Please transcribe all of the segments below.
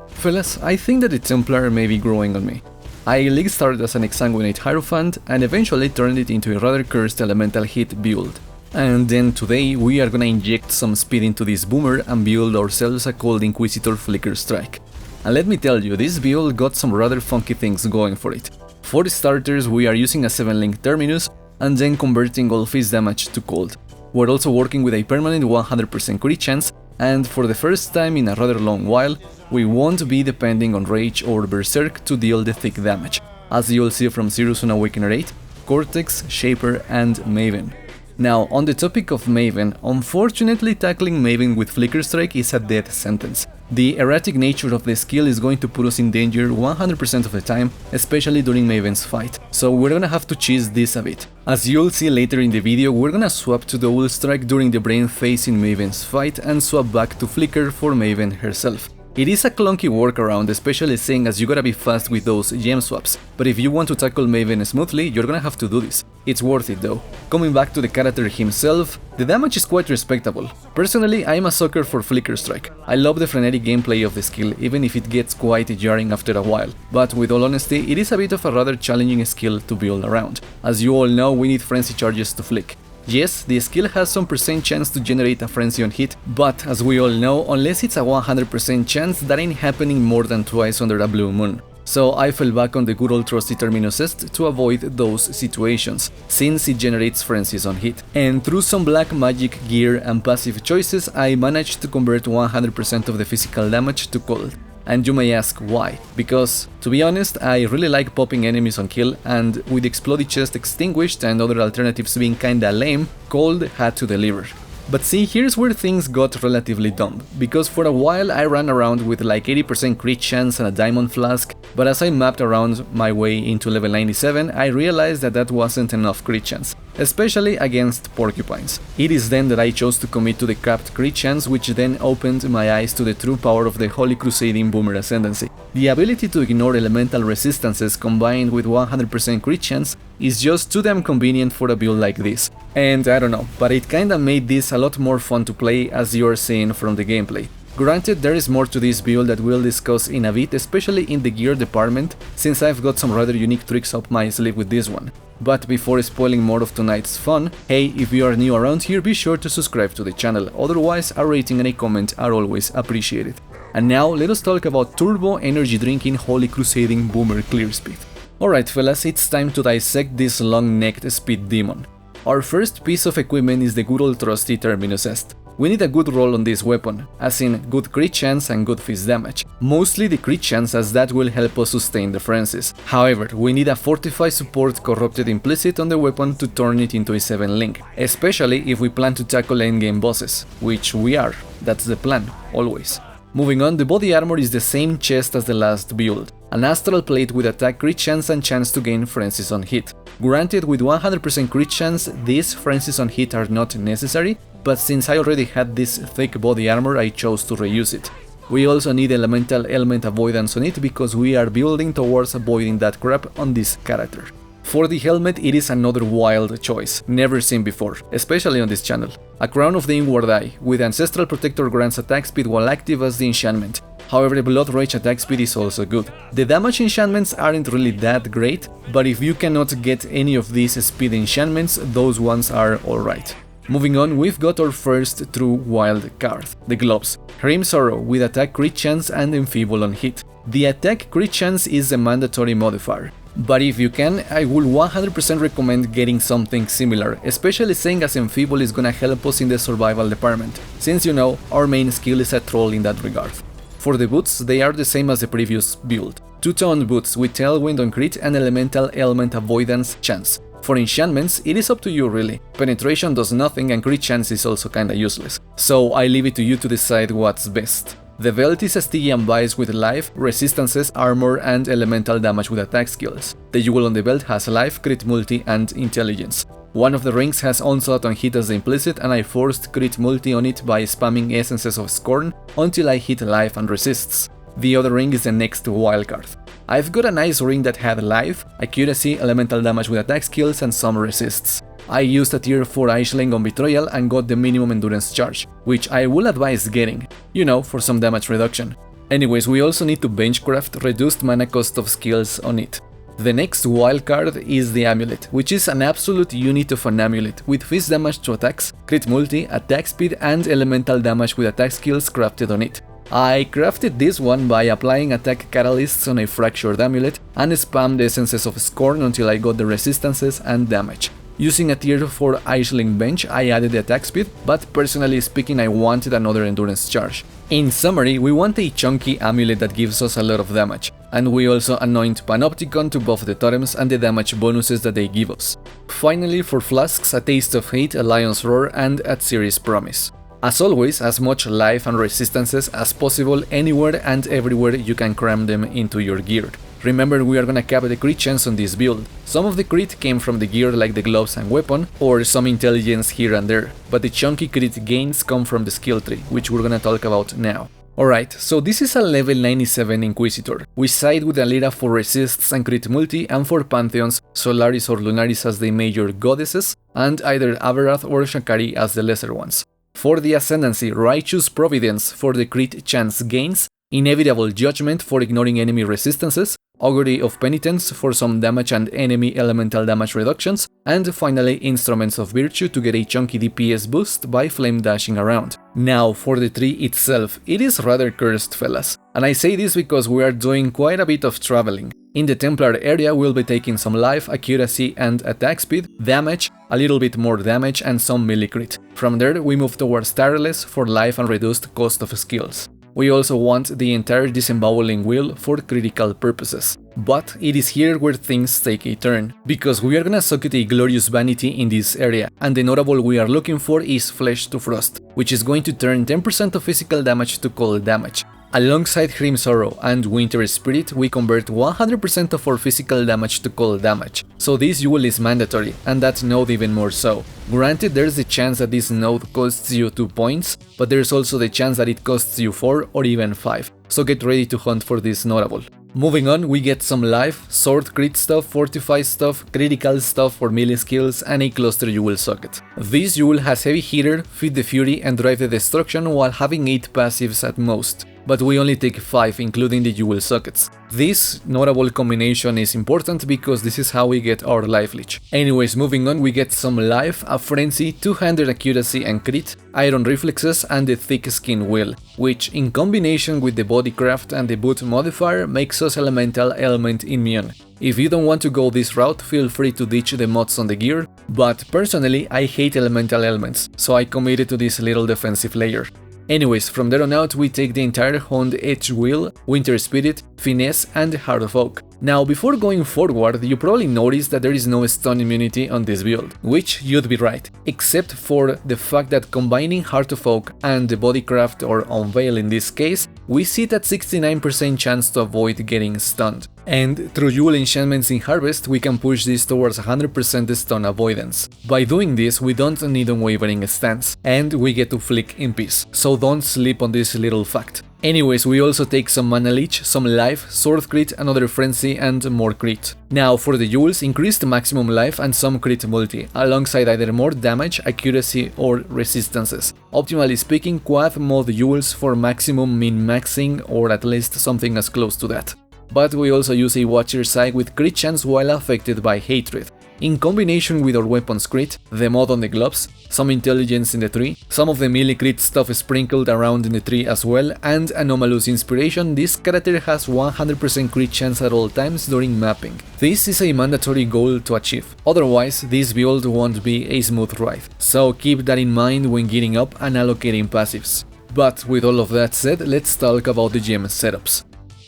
Fellas, I think that the Templar may be growing on me. I league started as an Exsanguinate Hierophant and eventually turned it into a rather cursed elemental hit build. And then today we are gonna inject some speed into this boomer and build ourselves a cold Inquisitor Flicker Strike. And let me tell you, this build got some rather funky things going for it. For the starters, we are using a 7-link Terminus and then converting all phase damage to cold. We're also working with a permanent 100% crit chance, and for the first time in a rather long while, we won't be depending on Rage or Berserk to deal the thick damage, as you'll see from Zero Sun Awakener 8, Cortex, Shaper and Maven. Now, on the topic of Maven, unfortunately tackling Maven with Flicker Strike is a death sentence. The erratic nature of the skill is going to put us in danger 100% of the time, especially during Maven's fight, so we're gonna have to cheese this a bit. As you'll see later in the video, we're gonna swap to Double Strike during the brain phase in Maven's fight and swap back to Flicker for Maven herself. It is a clunky workaround, especially seeing as you gotta be fast with those gem swaps, but if you want to tackle Maven smoothly, you're gonna have to do this. It's worth it though. Coming back to the character himself, the damage is quite respectable. Personally, I'm a sucker for Flicker Strike. I love the frenetic gameplay of the skill, even if it gets quite jarring after a while, but with all honesty, it is a bit of a rather challenging skill to build around. As you all know, we need frenzy charges to flick. Yes, the skill has some percent chance to generate a frenzy on hit, but as we all know, unless it's a 100% chance, that ain't happening more than twice under a blue moon. So I fell back on the good old trusty Terminus Est to avoid those situations, since it generates frenzies on hit. And through some black magic gear and passive choices, I managed to convert 100% of the physical damage to cold. And you may ask why, because, to be honest, I really like popping enemies on kill, and with Exploded Chest extinguished and other alternatives being kinda lame, cold had to deliver. But see, here's where things got relatively dumb, because for a while I ran around with like 80% crit chance and a diamond flask, but as I mapped around my way into level 97, I realized that that wasn't enough crit chance, especially against porcupines. It is then that I chose to commit to the capped crit chance, which then opened my eyes to the true power of the Holy Crusading Boomer Ascendancy. The ability to ignore elemental resistances combined with 100% crit chance is just too damn convenient for a build like this. And I don't know, but it kinda made this a lot more fun to play, as you're seeing from the gameplay. Granted, there is more to this build that we'll discuss in a bit, especially in the gear department, since I've got some rather unique tricks up my sleeve with this one. But before spoiling more of tonight's fun, hey, if you are new around here, be sure to subscribe to the channel, otherwise a rating and a comment are always appreciated. And now let us talk about Turbo Energy Drinking Holy Crusading Boomer Clear Speed. Alright fellas, it's time to dissect this long-necked speed demon. Our first piece of equipment is the good old trusty Terminus Est. We need a good roll on this weapon, as in good crit chance and good fist damage. Mostly the crit chance, as that will help us sustain the frenzies. However, we need a Fortify support corrupted implicit on the weapon to turn it into a 7-link, especially if we plan to tackle endgame bosses, which we are. That's the plan, always. Moving on, the body armor is the same chest as the last build. An astral plate with attack crit chance and chance to gain frenzies on hit. Granted, with 100% crit chance, these frenzies on hit are not necessary, but since I already had this thick body armor, I chose to reuse it. We also need elemental element avoidance on it, because we are building towards avoiding that crap on this character. For the helmet, it is another wild choice, never seen before, especially on this channel. A Crown of the Inward Eye, with Ancestral Protector grants attack speed while active as the enchantment. However, the Blood Rage attack speed is also good. The damage enchantments aren't really that great, but if you cannot get any of these speed enchantments, those ones are alright. Moving on, we've got our first true wild card, the gloves. Grim Sorrow with attack crit chance and enfeeble on hit. The attack crit chance is a mandatory modifier. But if you can, I will 100% recommend getting something similar, especially seeing as enfeeble is gonna help us in the survival department, since you know, our main skill is a troll in that regard. For the boots, they are the same as the previous build. Two-tone boots with tailwind on crit and elemental element avoidance chance. For enchantments, it is up to you really. Penetration does nothing and crit chance is also kinda useless. So I leave it to you to decide what's best. The belt is a Stygian Vice with life, resistances, armor and elemental damage with attack skills. The jewel on the belt has life, crit multi and intelligence. One of the rings has onslaught on hit as the implicit, and I forced crit multi on it by spamming Essences of Scorn until I hit life and resists. The other ring is the next wildcard. I've got a nice ring that had life, accuracy, elemental damage with attack skills and some resists. I used a tier 4 Aisling on Betrayal and got the minimum endurance charge, which I will advise getting, you know, for some damage reduction. Anyways, we also need to benchcraft reduced mana cost of skills on it. The next wildcard is the Amulet, which is an absolute unit of an amulet, with fist damage to attacks, crit multi, attack speed and elemental damage with attack skills crafted on it. I crafted this one by applying attack catalysts on a fractured amulet and spammed the Essences of Scorn until I got the resistances and damage. Using a tier 4 Aisling bench, I added the attack speed, but personally speaking I wanted another endurance charge. In summary, we want a chunky amulet that gives us a lot of damage, and we also anoint Panopticon to buff the totems and the damage bonuses that they give us. Finally, for flasks, a Taste of Hate, a Lion's Roar and a Series Promise. As always, as much life and resistances as possible anywhere and everywhere you can cram them into your gear. Remember, we are gonna cap the crit chance on this build. Some of the crit came from the gear like the gloves and weapon, or some intelligence here and there, but the chunky crit gains come from the skill tree, which we're gonna talk about now. Alright, so this is a level 97 Inquisitor. We side with Alira for resists and crit multi, and for Pantheons, Solaris or Lunaris as the major goddesses, and either Averath or Shakari as the lesser ones. For the Ascendancy, Righteous Providence for the crit chance gains, Inevitable Judgment for ignoring enemy resistances, Augury of Penitence for some damage and enemy elemental damage reductions, and finally Instruments of Virtue to get a chunky DPS boost by flame dashing around. Now for the tree itself, it is rather cursed, fellas, and I say this because we are doing quite a bit of traveling. In the Templar area we'll be taking some life, accuracy and attack speed, damage, a little bit more damage and some melee crit. From there we move towards Tireless for life and reduced cost of skills. We also want the entire Disemboweling Wheel for critical purposes. But it is here where things take a turn, because we are gonna socket a Glorious Vanity in this area, and the notable we are looking for is Flesh to Frost, which is going to turn 10% of physical damage to cold damage. Alongside Grim Sorrow and Winter Spirit, we convert 100% of our physical damage to cold damage, so this duel is mandatory, and that node even more so. Granted, there's the chance that this node costs you 2 points, but there's also the chance that it costs you 4 or even 5, so get ready to hunt for this notable. Moving on, we get some life, sword crit stuff, fortify stuff, critical stuff for melee skills, and a cluster jewel socket. This jewel has heavy hitter, feed the fury and drive the destruction while having 8 passives at most, but we only take 5 including the jewel sockets. This notable combination is important because this is how we get our life leech. Anyways, moving on, we get some life, a frenzy, 200 accuracy and crit, iron reflexes and the thick skin will, which in combination with the bodycraft and the boot modifier makes us elemental element immune. If you don't want to go this route, feel free to ditch the mods on the gear, but personally I hate elemental elements, so I committed to this little defensive layer. Anyways, from there on out we take the entire Honed Edge Wheel, Winter Spirit, Finesse and Heart of Oak. Now before going forward, you probably noticed that there is no stun immunity on this build, which you'd be right, except for the fact that combining Heart of Oak and the Bodycraft or Unveil in this case, we see that 69% chance to avoid getting stunned. And through Jewel enchantments in Harvest, we can push this towards 100% stun avoidance. By doing this, we don't need unwavering stance, and we get to flick in peace, so don't sleep on this little fact. Anyways, we also take some mana leech, some life, sword crit, another frenzy and more crit. Now for the jewels, increased maximum life and some crit multi, alongside either more damage, accuracy or resistances. Optimally speaking, quad mod jewels for maximum min-maxing or at least something as close to that. But we also use a Watcher's Eye with crit chance while affected by hatred. In combination with our weapons crit, the mod on the gloves, some intelligence in the tree, some of the melee crit stuff sprinkled around in the tree as well, and Anomalous Inspiration, this character has 100% crit chance at all times during mapping. This is a mandatory goal to achieve, otherwise this build won't be a smooth ride, so keep that in mind when gearing up and allocating passives. But with all of that said, let's talk about the gem setups.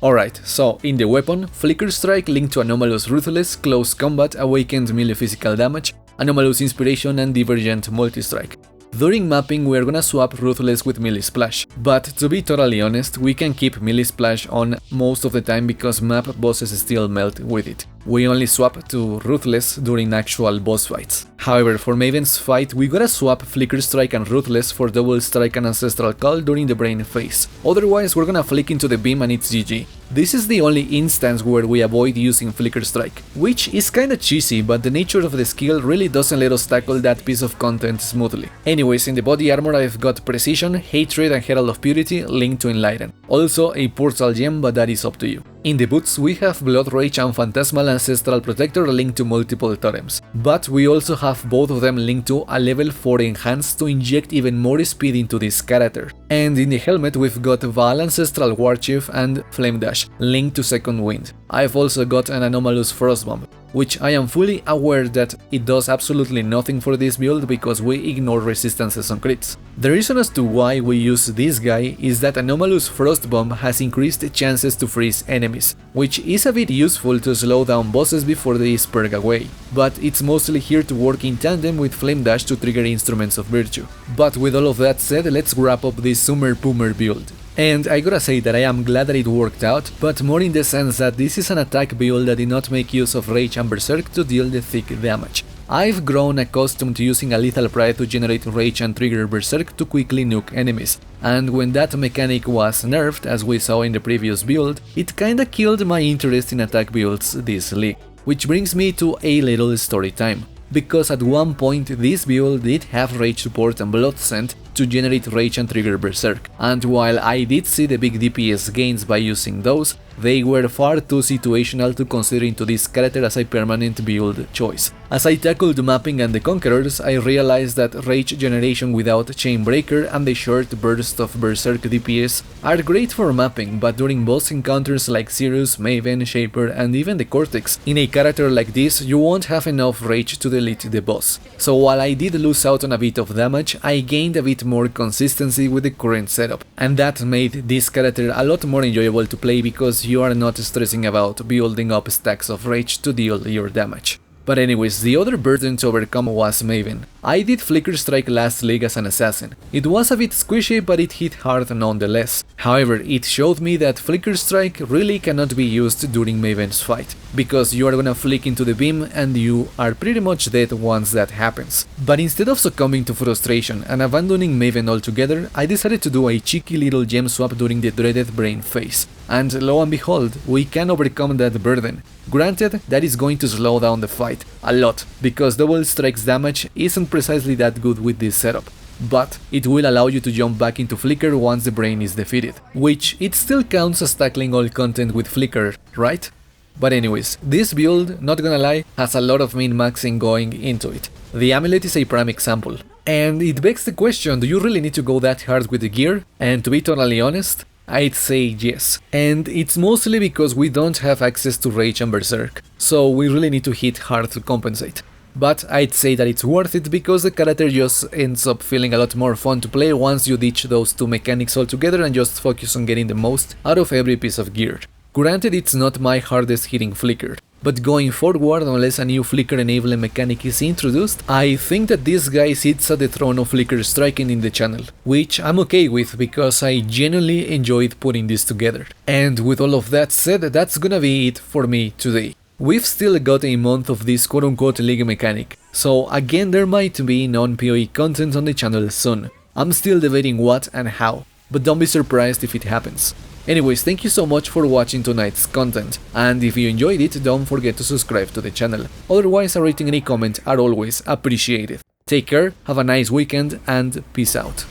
Alright, so in the weapon, Flicker Strike linked to Anomalous Ruthless, Close Combat, Awakened Melee Physical Damage, Anomalous Inspiration and Divergent Multi-Strike. During mapping we are gonna swap Ruthless with Melee Splash, but to be totally honest, we can keep Melee Splash on most of the time because map bosses still melt with it. We only swap to Ruthless during actual boss fights. However, for Maven's fight, we gotta swap Flicker Strike and Ruthless for Double Strike and Ancestral Call during the Brain phase. Otherwise, we're gonna flick into the beam and it's GG. This is the only instance where we avoid using Flicker Strike, which is kinda cheesy, but the nature of the skill really doesn't let us tackle that piece of content smoothly. Anyways, in the body armor I've got Precision, Hatred and Herald of Purity linked to Enlighten. Also a Portal Gem, but that is up to you. In the boots we have Blood Rage and Phantasmal Ancestral Protector linked to multiple totems, but we also have both of them linked to a level 4 enhance to inject even more speed into this character. And in the helmet we've got Val Ancestral Warchief and Flame Dash linked to Second Wind. I've also got an Anomalous Frostbomb, which I am fully aware that it does absolutely nothing for this build because we ignore resistances on crits. The reason as to why we use this guy is that Anomalous Frostbomb has increased chances to freeze enemies, which is a bit useful to slow down bosses before they spurge away, but it's mostly here to work in tandem with Flame Dash to trigger Instruments of Virtue. But with all of that said, let's wrap up this Summer Poomer build. And I gotta say that I am glad that it worked out, but more in the sense that this is an attack build that did not make use of Rage and Berserk to deal the thick damage. I've grown accustomed to using a Lethal Pride to generate Rage and trigger Berserk to quickly nuke enemies, and when that mechanic was nerfed, as we saw in the previous build, it kinda killed my interest in attack builds this league. Which brings me to a little story time. Because at one point this build did have Rage support and Blood Scent to generate Rage and trigger Berserk, and while I did see the big DPS gains by using those, they were far too situational to consider into this character as a permanent build choice. As I tackled mapping and the Conquerors, I realized that Rage generation without Chainbreaker and the short burst of Berserk DPS are great for mapping, but during boss encounters like Sirius, Maven, Shaper and even the Cortex, in a character like this you won't have enough Rage to delete the boss. So while I did lose out on a bit of damage, I gained a bit more consistency with the current setup, and that made this character a lot more enjoyable to play because you are not stressing about building up stacks of Rage to deal your damage. But anyways, the other burden to overcome was Maven. I did Flicker Strike last league as an assassin. It was a bit squishy, but it hit hard nonetheless. However, it showed me that Flicker Strike really cannot be used during Maven's fight, because you are gonna flick into the beam and you are pretty much dead once that happens. But instead of succumbing to frustration and abandoning Maven altogether, I decided to do a cheeky little gem swap during the dreaded brain phase. And lo and behold, we can overcome that burden. Granted, that is going to slow down the fight a lot, because double strikes damage isn't precisely that good with this setup, but it will allow you to jump back into Flicker once the brain is defeated, which it still counts as tackling all content with Flicker, right? But anyways, this build, not gonna lie, has a lot of min-maxing going into it. The amulet is a prime example, and it begs the question, do you really need to go that hard with the gear? And to be totally honest, I'd say yes, and it's mostly because we don't have access to Rage and Berserk, so we really need to hit hard to compensate. But I'd say that it's worth it because the character just ends up feeling a lot more fun to play once you ditch those two mechanics altogether and just focus on getting the most out of every piece of gear. Granted, it's not my hardest hitting Flicker, but going forward, unless a new Flicker enabling mechanic is introduced, I think that this guy sits at the throne of Flicker striking in the channel, which I'm okay with because I genuinely enjoyed putting this together. And with all of that said, that's gonna be it for me today. We've still got a month of this quote-unquote league mechanic, so again there might be non-PoE content on the channel soon. I'm still debating what and how, but don't be surprised if it happens. Anyways, thank you so much for watching tonight's content, and if you enjoyed it, don't forget to subscribe to the channel. Otherwise, a rating and a comment are always appreciated. Take care, have a nice weekend, and peace out.